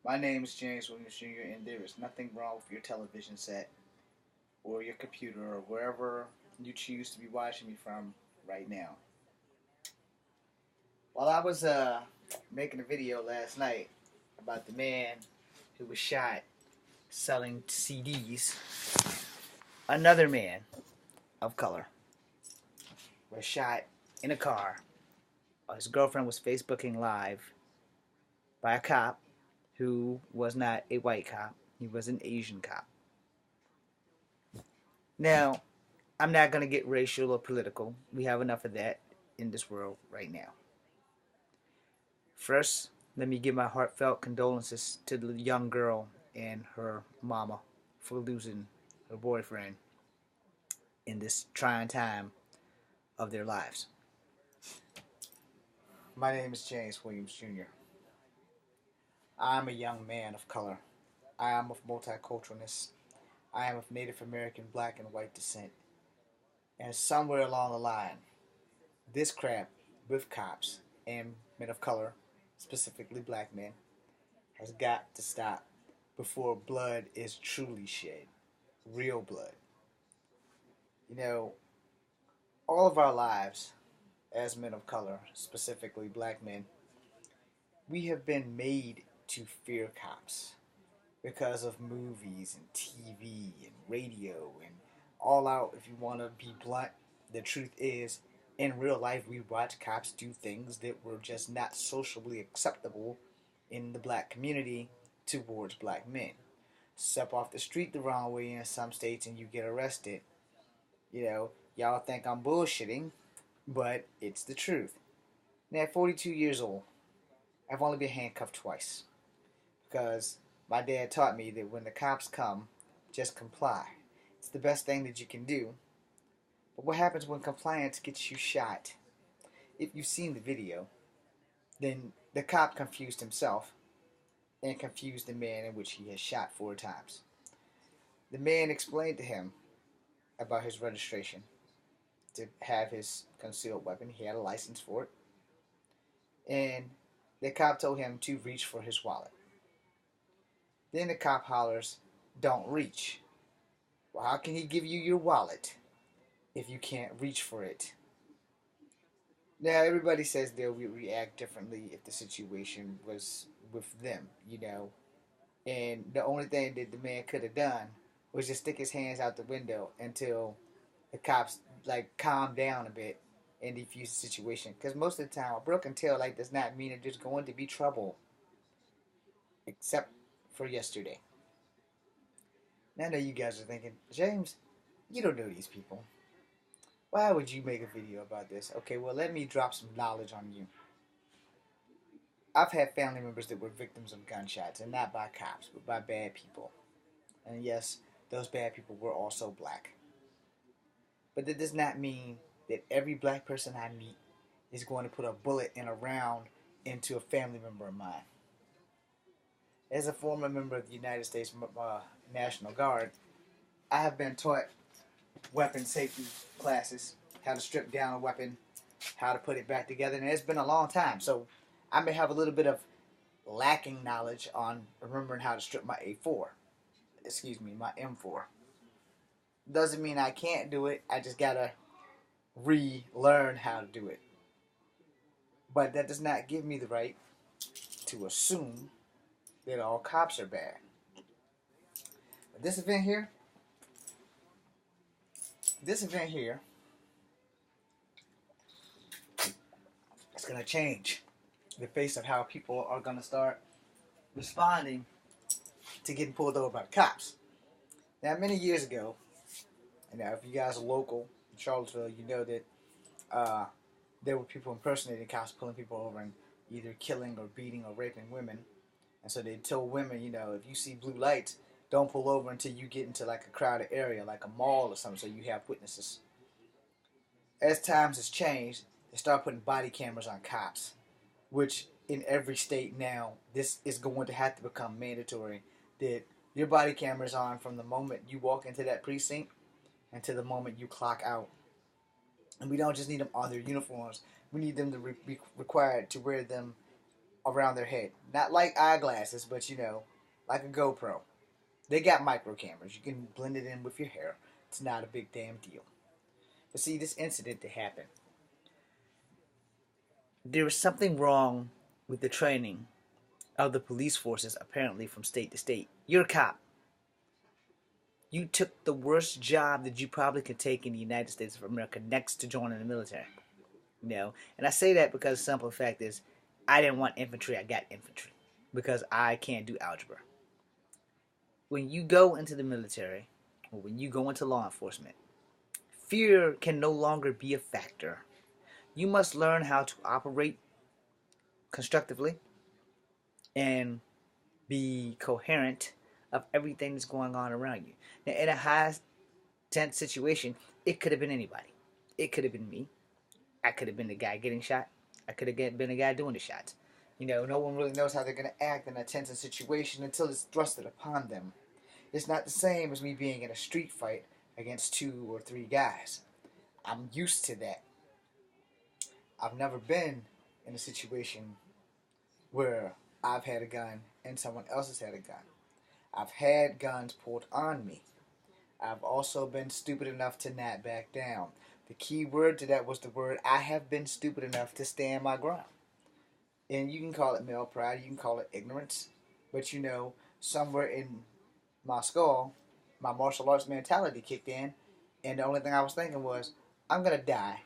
My name is James Williams Jr., and there is nothing wrong with your television set or your computer or wherever you choose to be watching me from right now. While I was making a video last night about the man who was shot selling CDs, another man of color was shot in a car. His girlfriend was Facebooking live by a cop who was not a white cop, he was an Asian cop. Now, I'm not going to get racial or political. We have enough of that in this world right now. First, let me give my heartfelt condolences to the young girl and her mama for losing her boyfriend in this trying time of their lives. My name is James Williams Jr. I'm a young man of color. I am of multiculturalness. I am of Native American, black, and white descent. And somewhere along the line, this crap with cops and men of color, specifically black men, has got to stop before blood is truly shed. Real blood. You know, all of our lives as men of color, specifically black men, we have been made to fear cops because of movies and TV and radio and all out. If you want to be blunt, the truth is, in real life, we watch cops do things that were just not socially acceptable in the black community towards black men. Step off the street the wrong way in some states and you get arrested. Y'all think I'm bullshitting, but it's the truth. Now, at 42 years old, I've only been handcuffed twice because my dad taught me that when the cops come, just comply. It's the best thing that you can do. But what happens when compliance gets you shot? If you've seen the video, then the cop confused himself and confused the man in which he has shot 4 times. The man explained to him about his registration to have his concealed weapon. He had a license for it. And the cop told him to reach for his wallet. Then the cop hollers, "Don't reach." Well, how can he give you your wallet if you can't reach for it? Now, everybody says they'll react differently if the situation was with them. And the only thing that the man could have done was just stick his hands out the window until the cops calm down a bit and defuse the situation. Because most of the time, a broken tail light does not mean that there's going to be trouble, except for yesterday. Now I know you guys are thinking, James, you don't know these people. Why would you make a video about this? Okay, well, let me drop some knowledge on you. I've had family members that were victims of gunshots, and not by cops, but by bad people. And yes, those bad people were also black. But that does not mean that every black person I meet is going to put a bullet in a round into a family member of mine. As a former member of the United States National Guard, I have been taught weapon safety classes, how to strip down a weapon, how to put it back together, and it's been a long time. So I may have a little bit of lacking knowledge on remembering how to strip my my M4. Doesn't mean I can't do it. I just gotta relearn how to do it. But that does not give me the right to assume that all cops are bad. But this event here, it's gonna change the face of how people are gonna start responding to getting pulled over by the cops. Now, many years ago, if you guys are local in Charlottesville, you know that there were people impersonating cops, pulling people over and either killing or beating or raping women. And so they told women, if you see blue lights, don't pull over until you get into a crowded area, like a mall or something, so you have witnesses. As times has changed, they start putting body cameras on cops, which in every state now, this is going to have to become mandatory, that your body camera is on from the moment you walk into that precinct until the moment you clock out. And we don't just need them on their uniforms. We need them to be required to wear them around their head. Not like eyeglasses, but like a GoPro. They got micro cameras. You can blend it in with your hair. It's not a big damn deal. But see, this incident that happened, there was something wrong with the training of the police forces, apparently from state to state. You're a cop. You took the worst job that you probably could take in the United States of America next to joining the military. And I say that because the simple fact is, I didn't want infantry. I got infantry because I can't do algebra. When you go into the military, or when you go into law enforcement, fear can no longer be a factor. You must learn how to operate constructively and be coherent of everything that's going on around you. Now, in a high tense situation, it could have been anybody. It could have been me. I could have been the guy getting shot. I could have been the guy doing the shots. No one really knows how they're going to act in a tense situation until it's thrusted upon them. It's not the same as me being in a street fight against 2 or 3 guys. I'm used to that. I've never been in a situation where I've had a gun and someone else has had a gun. I've had guns pulled on me. I've also been stupid enough to not back down. The key word to that was the word I have been stupid enough to stand my ground. And you can call it male pride, you can call it ignorance, but somewhere in my skull, my martial arts mentality kicked in, and the only thing I was thinking was, I'm going to die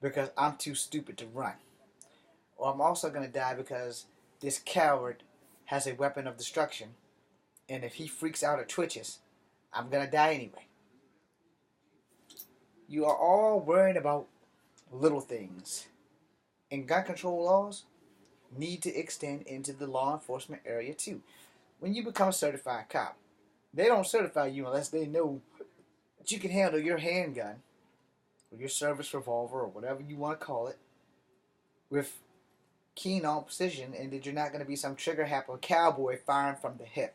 because I'm too stupid to run. Or I'm also going to die because this coward has a weapon of destruction, and if he freaks out or twitches, I'm going to die anyway. You are all worried about little things. And gun control laws need to extend into the law enforcement area too. When you become a certified cop, they don't certify you unless they know that you can handle your handgun or your service revolver or whatever you want to call it with keen on precision, and that you're not going to be some trigger happy cowboy firing from the hip.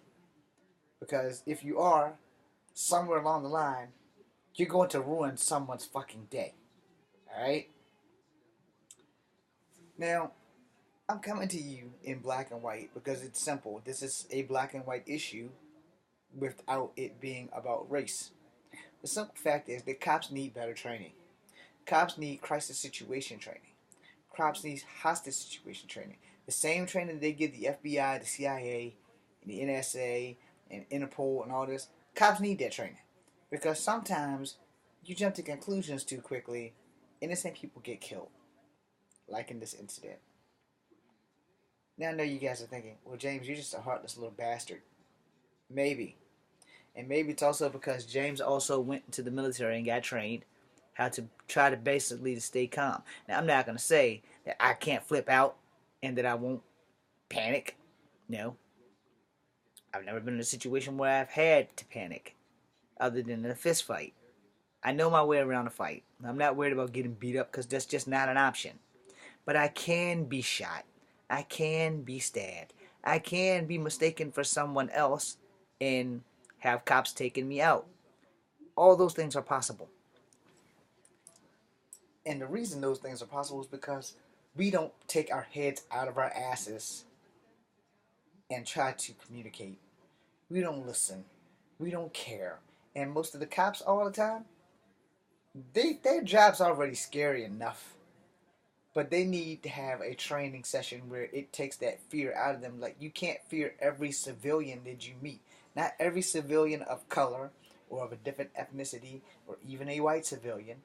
Because if you are, somewhere along the line, you're going to ruin someone's fucking day. Alright? Now, I'm coming to you in black and white because it's simple. This is a black and white issue without it being about race. The simple fact is that cops need better training. Cops need crisis situation training. Cops need hostage situation training. The same training they give the FBI, the CIA, and the NSA, and Interpol, and all this. Cops need that training. Because sometimes you jump to conclusions too quickly, innocent people get killed. Like in this incident. Now I know you guys are thinking, well, James, you're just a heartless little bastard. Maybe. And maybe it's also because James also went into the military and got trained how to try to basically stay calm. Now, I'm not going to say that I can't flip out and that I won't panic. No. I've never been in a situation where I've had to panic other than in a fist fight. I know my way around a fight. I'm not worried about getting beat up because that's just not an option. But I can be shot. I can be stabbed. I can be mistaken for someone else and have cops taking me out. All those things are possible. And the reason those things are possible is because we don't take our heads out of our asses and try to communicate. We don't listen. We don't care. And most of the cops all the time, their job's already scary enough. But they need to have a training session where it takes that fear out of them. Like, you can't fear every civilian that you meet. Not every civilian of color or of a different ethnicity or even a white civilian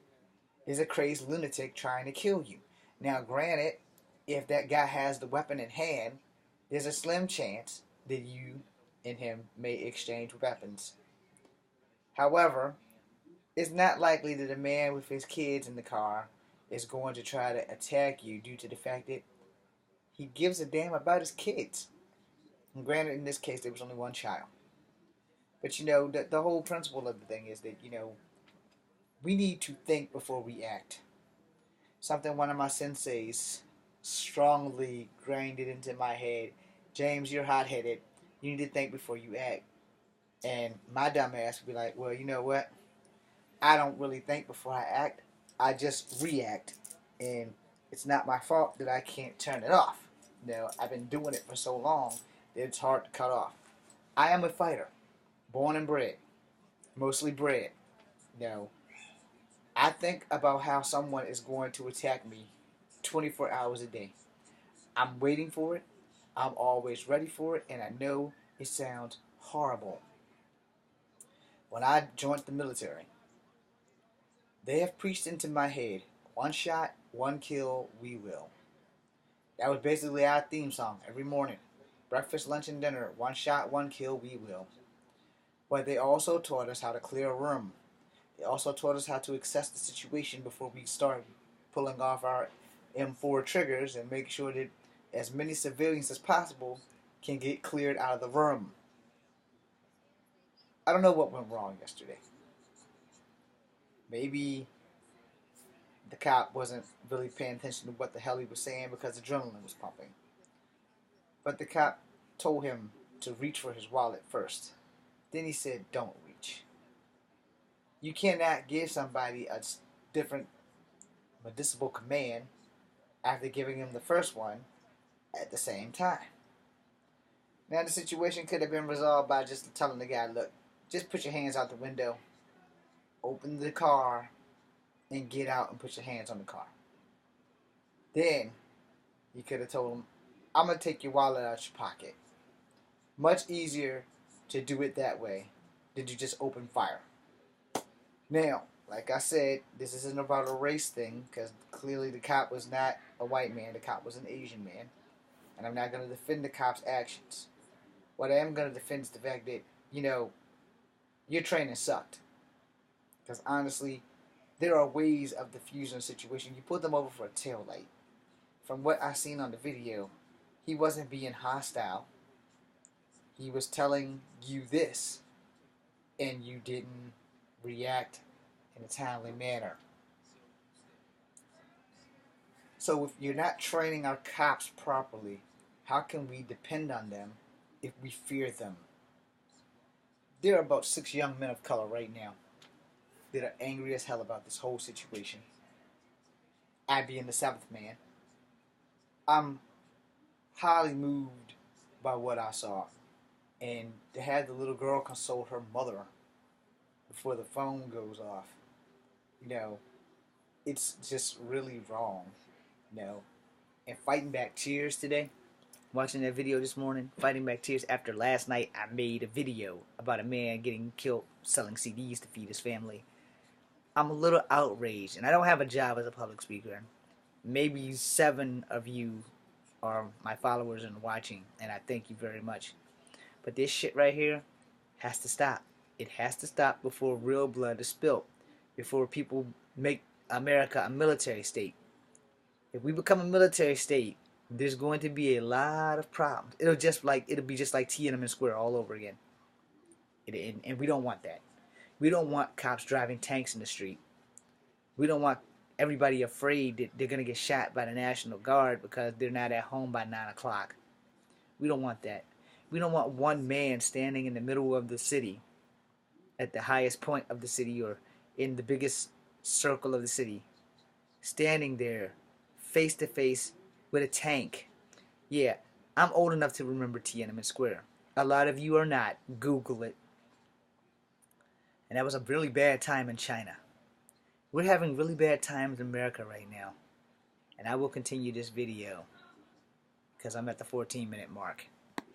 is a crazed lunatic trying to kill you. Now, granted, if that guy has the weapon in hand, there's a slim chance that you and him may exchange weapons. However, it's not likely that a man with his kids in the car is going to try to attack you due to the fact that he gives a damn about his kids. And granted, in this case, there was only one child. But the whole principle of the thing is that, we need to think before we act. Something one of my senseis strongly grained it into my head. James, you're hot-headed. You need to think before you act. And my dumb ass would be like, well, you know what? I don't really think before I act. I just react. And it's not my fault that I can't turn it off. I've been doing it for so long that it's hard to cut off. I am a fighter, born and bred, mostly bred. You know, I think about how someone is going to attack me 24 hours a day. I'm waiting for it. I'm always ready for it, and I know it sounds horrible. When I joined the military, they have preached into my head, one shot, one kill, we will. That was basically our theme song every morning. Breakfast, lunch, and dinner, one shot, one kill, we will. But they also taught us how to clear a room. They also taught us how to assess the situation before we start pulling off our M4 triggers and make sure that as many civilians as possible can get cleared out of the room. I don't know what went wrong yesterday. Maybe the cop wasn't really paying attention to what the hell he was saying because adrenaline was pumping. But the cop told him to reach for his wallet first. Then he said, don't reach. You cannot give somebody a different medicinal command after giving him the first one at the same time. Now the situation could have been resolved by just telling the guy, look, just put your hands out the window, open the car, and get out and put your hands on the car. Then you could have told him, I'm going to take your wallet out your pocket. Much easier to do it that way than to just open fire. Now, like I said, this isn't about a race thing, because clearly the cop was not a white man, the cop was an Asian man. And I'm not going to defend the cop's actions. What I am going to defend is the fact that, your training sucked. Because honestly, there are ways of diffusing a situation. You put them over for a tail light. From what I seen on the video, he wasn't being hostile. He was telling you this, and you didn't react in a timely manner. So if you're not training our cops properly, how can we depend on them if we fear them? There are about 6 young men of color right now that are angry as hell about this whole situation. I being the 7th man, I'm highly moved by what I saw. And to have the little girl console her mother before the phone goes off, it's just really wrong, And fighting back tears today, watching that video this morning, fighting back tears after last night I made a video about a man getting killed selling CDs to feed his family. I'm a little outraged, and I don't have a job as a public speaker. Maybe 7 of you are my followers and watching, and I thank you very much. But this shit right here has to stop. It has to stop before real blood is spilled, before people make America a military state. If we become a military state, there's going to be a lot of problems. It'll be just like Tiananmen Square all over again. And we don't want that. We don't want cops driving tanks in the street. We don't want everybody afraid that they're going to get shot by the National Guard because they're not at home by 9 o'clock. We don't want that. We don't want one man standing in the middle of the city, at the highest point of the city or in the biggest circle of the city, standing there face to face with a tank. Yeah, I'm old enough to remember Tiananmen Square. A lot of you are not. Google it. And that was a really bad time in China. We're having really bad times in America right now. And I will continue this video because I'm at the 14-minute mark.